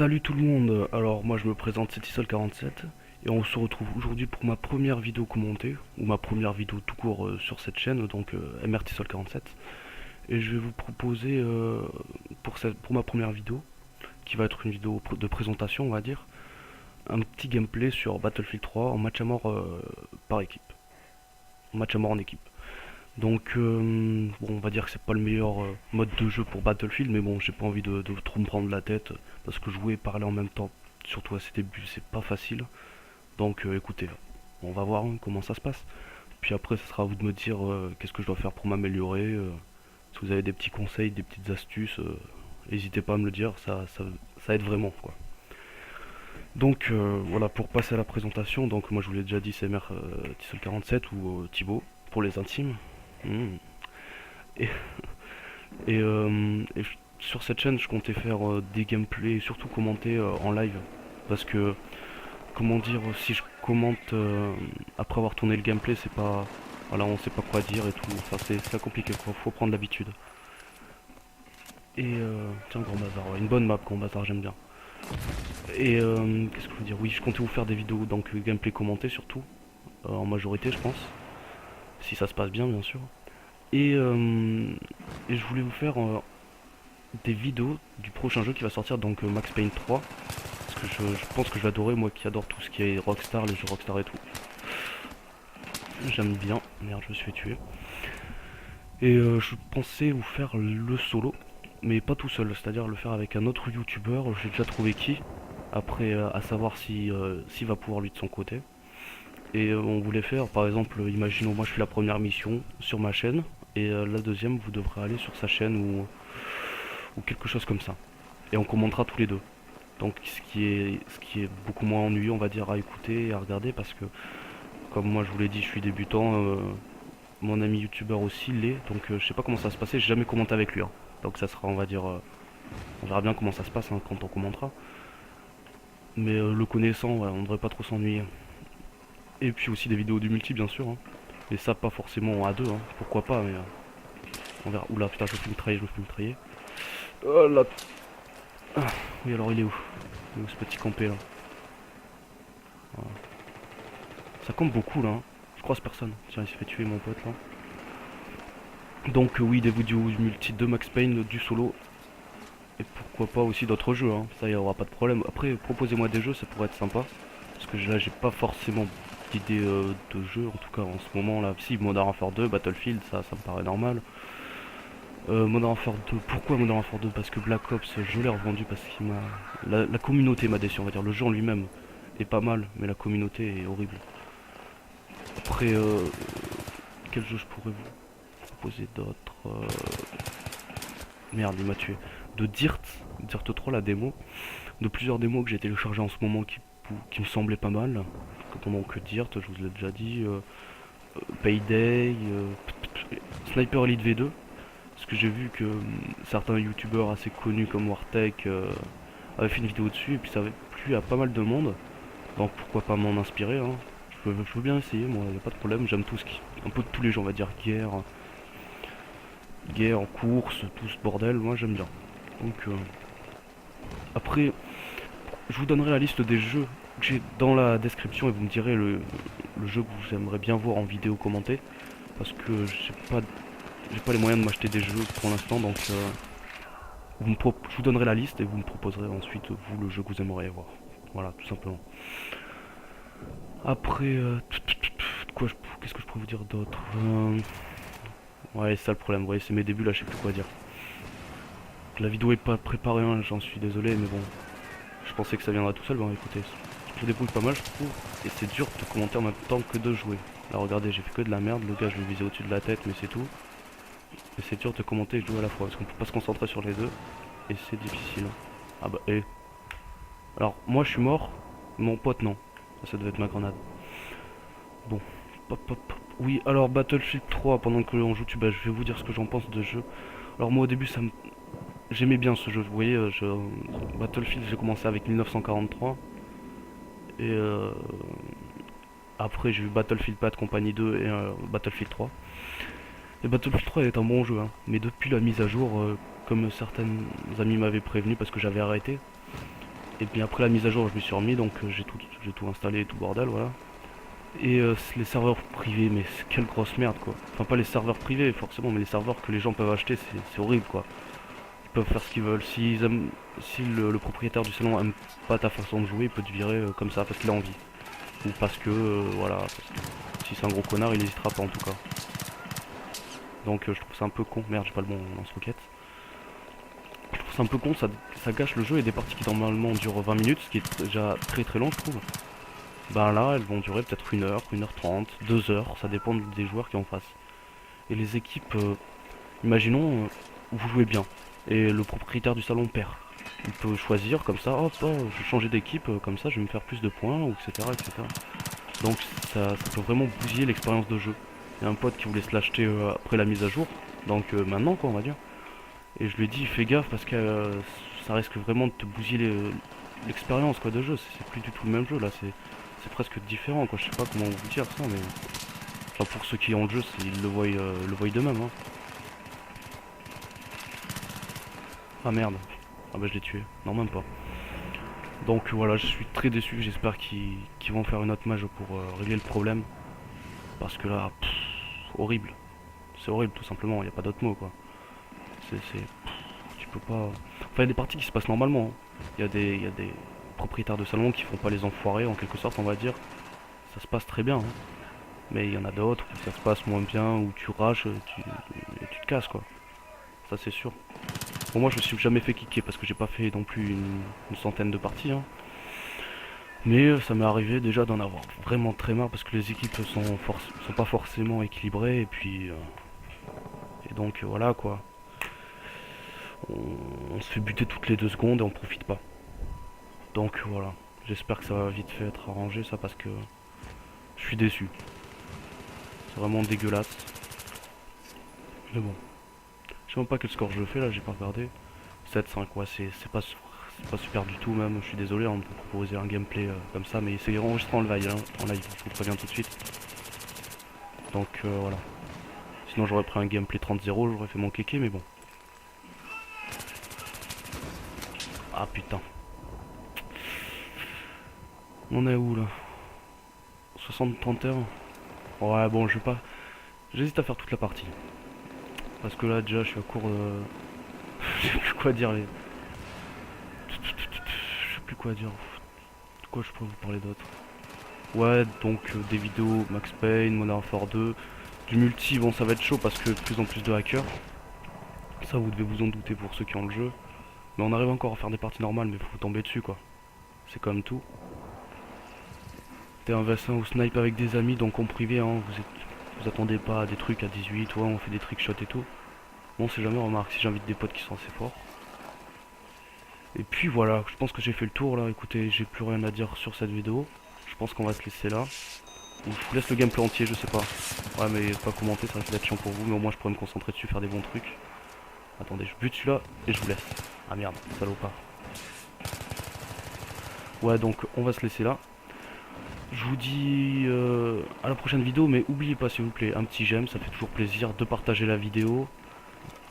Salut tout le monde, alors moi je me présente, c'est Tissol47 et on se retrouve aujourd'hui pour ma première vidéo commentée, ou ma première vidéo tout court sur cette chaîne, donc MR Tissol47. Et je vais vous proposer pour ma première vidéo, qui va être une vidéo de présentation on va dire, un petit gameplay sur Battlefield 3 en match à mort par équipe, en match à mort en équipe. Donc bon, on va dire que c'est pas le meilleur mode de jeu pour Battlefield, mais bon, j'ai pas envie de trop me prendre la tête parce que jouer et parler en même temps, surtout à ses débuts, c'est pas facile. Donc écoutez, on va voir comment ça se passe. Puis après, ce sera à vous de me dire qu'est-ce que je dois faire pour m'améliorer. Si vous avez des petits conseils, des petites astuces, n'hésitez pas à me le dire, ça aide vraiment quoi. Donc voilà, pour passer à la présentation, donc moi je vous l'ai déjà dit, c'est MR Tissol47 ou Thibaut pour les intimes. Hmm. Et, et sur cette chaîne, je comptais faire des gameplays, et surtout commenter en live. Parce que, comment dire, si je commente après avoir tourné le gameplay, c'est pas. Voilà, on sait pas quoi dire et tout. Enfin, c'est compliqué quoi, faut prendre l'habitude. Et tiens, Grand Bazar, ouais, une bonne map, Grand Bazar, j'aime bien. Et qu'est-ce que je veux dire? Oui, je comptais vous faire des vidéos, donc gameplay commenté surtout, en majorité, je pense. Si ça se passe bien, bien sûr. Et, euh, et je voulais vous faire des vidéos du prochain jeu qui va sortir, donc Max Payne 3. Parce que je pense que je vais adorer, moi qui adore tout ce qui est Rockstar, les jeux Rockstar et tout. J'aime bien. Merde, je me suis fait tuer. Et je pensais vous faire le solo, mais pas tout seul, c'est-à-dire le faire avec un autre youtubeur. J'ai déjà trouvé qui. Après, à savoir si s'il va pouvoir lui de son côté. Et on voulait faire, par exemple, imaginons moi je fais la première mission sur ma chaîne, et la deuxième vous devrez aller sur sa chaîne ou quelque chose comme ça. Et on commentera tous les deux. Donc ce qui est beaucoup moins ennuyeux on va dire à écouter et à regarder parce que comme moi je vous l'ai dit je suis débutant, mon ami youtubeur aussi l'est, donc je sais pas comment ça va se passer, j'ai jamais commenté avec lui hein. Donc ça sera on va dire on verra bien comment ça se passe hein, quand on commentera. Mais le connaissant ouais, on devrait pas trop s'ennuyer. Et puis aussi des vidéos du multi bien sûr hein. Mais ça pas forcément à deux hein. Pourquoi pas mais on verra. Oula putain je me fais mitrailler, je me fais mitrailler. Oh là. Ah, oui alors il est où? Il est où ce petit campé là? Voilà. Ça compte beaucoup là, hein. Je croise personne. Tiens, il s'est fait tuer mon pote là. Donc oui, des vidéos multi de Max Payne, du solo. Et pourquoi pas aussi d'autres jeux, hein. Ça y aura pas de problème. Après, proposez-moi des jeux, ça pourrait être sympa. Parce que là, j'ai pas forcément d'idée de jeu, en tout cas en ce moment là. Si, Modern Warfare 2, Battlefield, ça me paraît normal. Modern Warfare 2, pourquoi Modern Warfare 2? Parce que Black Ops, je l'ai revendu parce qu'il m'a... La communauté m'a déçu, on va dire. Le jeu en lui-même est pas mal, mais la communauté est horrible. Après, quel jeu je pourrais vous proposer d'autres Merde, il m'a tué. De Dirt 3, la démo. De plusieurs démos que j'ai téléchargées en ce moment qui me semblaient pas mal. Donc Dirt, je vous l'ai déjà dit. Payday, Sniper Elite V2. Parce que j'ai vu que certains youtubeurs assez connus comme Wartech avaient fait une vidéo dessus et puis ça avait plu à pas mal de monde. Donc pourquoi pas m'en inspirer hein. Je veux bien essayer, moi, y a pas de problème. J'aime tout ce qui. Un peu de tous les jeux, on va dire guerre, course, tout ce bordel, moi j'aime bien. Donc après, je vous donnerai la liste des jeux que j'ai dans la description et vous me direz le jeu que vous aimeriez bien voir en vidéo commentée. Parce que j'ai pas les moyens de m'acheter des jeux pour l'instant, donc je vous donnerai la liste et vous me proposerez ensuite vous le jeu que vous aimeriez voir. Voilà, tout simplement. Après, qu'est-ce que je pourrais vous dire d'autre ouais, c'est ça le problème, vous voyez, c'est mes débuts là, je sais plus quoi dire. La vidéo est pas préparée, hein, j'en suis désolé, mais bon, je pensais que ça viendra tout seul. Bon, écoutez, je débrouille pas mal, je trouve, et c'est dur de commenter en même temps que de jouer. Là, regardez, j'ai fait que de la merde, le gars, je le visais au-dessus de la tête, mais c'est tout. Et c'est dur de commenter et de jouer à la fois, parce qu'on peut pas se concentrer sur les deux, et c'est difficile. Ah bah, alors, moi, je suis mort, mon pote, non. Ça devait être ma grenade. Bon, pop, pop, pop. Oui, alors Battlefield 3, pendant que l'on joue, je vais vous dire ce que j'en pense de ce jeu. Alors moi au début j'aimais bien ce jeu, vous voyez, Battlefield j'ai commencé avec 1943 et après j'ai eu Battlefield Bad Company 2 et Battlefield 3. Et Battlefield 3 est un bon jeu, hein, mais depuis la mise à jour, comme certains amis m'avaient prévenu parce que j'avais arrêté, Et puis après la mise à jour, je me suis remis, donc j'ai tout installé, tout bordel, voilà. Et les serveurs privés, mais quelle grosse merde quoi. Enfin pas les serveurs privés forcément, mais les serveurs que les gens peuvent acheter, c'est horrible quoi. Ils peuvent faire ce qu'ils veulent. Si le propriétaire du salon aime pas ta façon de jouer, il peut te virer comme ça parce qu'il a envie. Ou parce que, voilà, parce que si c'est un gros connard, il n'hésitera pas en tout cas. Donc je trouve ça un peu con. Merde, j'ai pas le bon lance-roquette. Je trouve ça un peu con, ça gâche le jeu et des parties qui normalement durent 20 minutes, ce qui est déjà très très long je trouve. Ben là, elles vont durer peut-être 1 heure, 1 h 30, 2 heures, ça dépend des joueurs qui en face. Et les équipes, imaginons, vous jouez bien, et le propriétaire du salon perd. Il peut choisir comme ça, hop, oh, je vais changer d'équipe, comme ça je vais me faire plus de points, ou etc. etc. Donc ça peut vraiment bousiller l'expérience de jeu. Il y a un pote qui voulait se l'acheter après la mise à jour, donc maintenant quoi on va dire. Et je lui ai dit fais gaffe parce que ça risque vraiment de te bousiller l'expérience quoi de jeu, c'est plus du tout le même jeu là, c'est presque différent quoi, je sais pas comment vous dire ça mais... Enfin pour ceux qui ont le jeu, ils le voient d'eux-mêmes hein. Ah merde, ah bah je l'ai tué, non même pas. Donc voilà, je suis très déçu, j'espère qu'ils vont faire une autre mage pour régler le problème. Parce que là, horrible. C'est horrible tout simplement, il n'y a pas d'autre mot quoi. Tu peux pas... Enfin il y a des parties qui se passent normalement. Il y a des propriétaires de salon qui font pas les enfoirés en quelque sorte on va dire. Ça se passe très bien. Hein. Mais il y en a d'autres où ça se passe moins bien, où tu rages, et tu te casses quoi. Ça c'est sûr. Bon moi je me suis jamais fait kicker parce que j'ai pas fait non plus une centaine de parties. Hein. Mais ça m'est arrivé déjà d'en avoir vraiment très marre parce que les équipes sont pas forcément équilibrées et puis... et donc voilà quoi. On se fait buter toutes les 2 secondes et on profite pas. Donc voilà. J'espère que ça va vite fait être arrangé ça parce que je suis déçu. C'est vraiment dégueulasse. Mais bon. Je sais même pas quel score je fais là, j'ai pas regardé. 7-5, ouais, c'est pas super du tout même. Je suis désolé hein, de vous proposer un gameplay comme ça, mais c'est enregistré en live, je vous préviens tout de suite. Donc voilà. Sinon j'aurais pris un gameplay 30-0, j'aurais fait mon kéké, mais bon. Ah putain. On est où là? 60-31. Ouais bon je vais pas. J'hésite à faire toute la partie. Parce que là déjà je suis à court de... je sais plus quoi dire les... Je sais plus quoi dire. De quoi je peux vous parler d'autre? Ouais donc des vidéos Max Payne, Modern Warfare 2. Du multi bon ça va être chaud parce que de plus en plus de hackers. Ça vous devez vous en douter pour ceux qui ont le jeu. Mais on arrive encore à faire des parties normales mais faut tomber dessus quoi. C'est comme tout. T'es un vassin ou snipe avec des amis donc en privé hein, vous attendez pas à des trucs à 18, ouais on fait des trickshots et tout. Bon c'est jamais remarque si j'invite des potes qui sont assez forts. Et puis voilà, je pense que j'ai fait le tour là, écoutez j'ai plus rien à dire sur cette vidéo. Je pense qu'on va se laisser là. Ou je vous laisse le gameplay entier, je sais pas. Ouais mais pas commenter, ça risque d'être chiant pour vous, mais au moins je pourrais me concentrer dessus, faire des bons trucs. Attendez, je bute celui-là et je vous laisse. Ah merde, salopard. Ouais donc on va se laisser là. Je vous dis à la prochaine vidéo, mais oubliez pas s'il vous plaît un petit j'aime, ça fait toujours plaisir de partager la vidéo,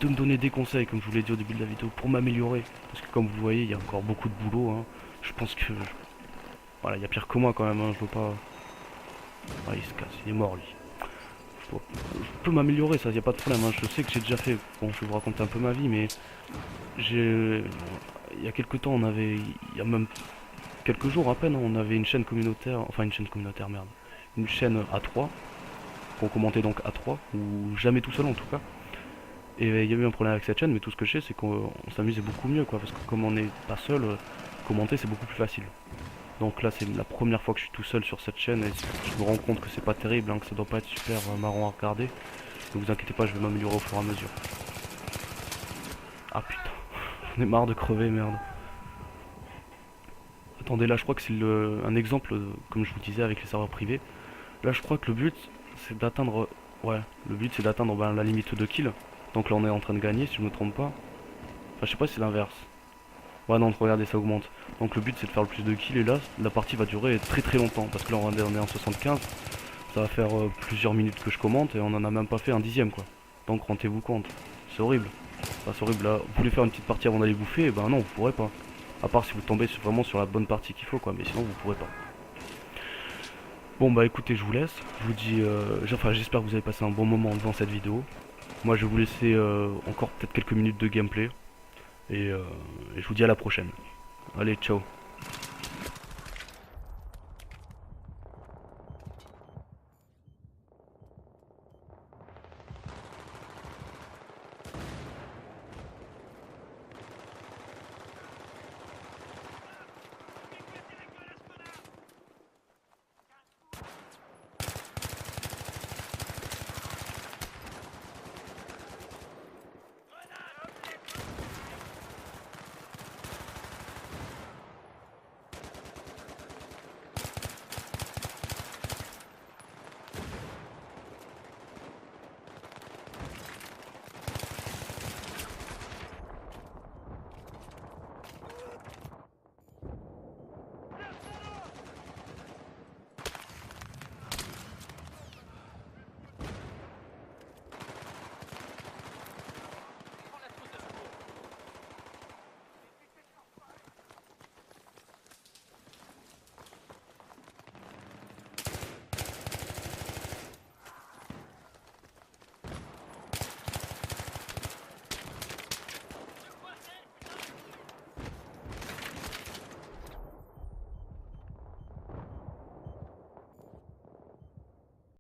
de me donner des conseils comme je vous l'ai dit au début de la vidéo pour m'améliorer. Parce que comme vous voyez, il y a encore beaucoup de boulot. Hein. Je pense que... Voilà, il y a pire que moi quand même, hein. Je veux pas... Ah, il se casse, il est mort lui. Je peux m'améliorer, ça, y a pas de problème. Hein. Je sais que j'ai déjà fait... Bon, je vais vous raconter un peu ma vie, mais... J'ai... Il y a quelques temps, on avait... Il y a même... Quelques jours à peine, on avait une chaîne communautaire... Enfin, une chaîne communautaire, merde. Une chaîne A3. Qu'on commentait donc A3. Ou jamais tout seul en tout cas. Et il y a eu un problème avec cette chaîne, mais tout ce que je sais, c'est qu'on s'amusait beaucoup mieux, quoi. Parce que comme on n'est pas seul, commenter c'est beaucoup plus facile. Donc là, c'est la première fois que je suis tout seul sur cette chaîne et je me rends compte que c'est pas terrible, hein, que ça doit pas être super marrant à regarder. Donc vous inquiétez pas, je vais m'améliorer au fur et à mesure. Ah putain, on est marre de crever, merde. Attendez, là je crois que c'est un exemple, comme je vous disais, avec les serveurs privés. Là je crois que le but, c'est d'atteindre... Ouais, le but c'est d'atteindre la limite de kills. Donc là on est en train de gagner si je me trompe pas. Enfin je sais pas si c'est l'inverse. Ouais non regardez ça augmente. Donc le but c'est de faire le plus de kills et là la partie va durer très très longtemps. Parce que là on est en 75. Ça va faire plusieurs minutes que je commente et on en a même pas fait un dixième quoi. Donc rendez-vous compte. C'est horrible. Enfin, c'est horrible là. Vous voulez faire une petite partie avant d'aller bouffer, et ben non vous pourrez pas. À part si vous tombez vraiment sur la bonne partie qu'il faut, quoi, mais sinon vous pourrez pas. Bon bah écoutez, je vous laisse. Je vous dis, enfin j'espère que vous avez passé un bon moment devant cette vidéo. Moi je vais vous laisser encore peut-être quelques minutes de gameplay. Et je vous dis à la prochaine. Allez, ciao.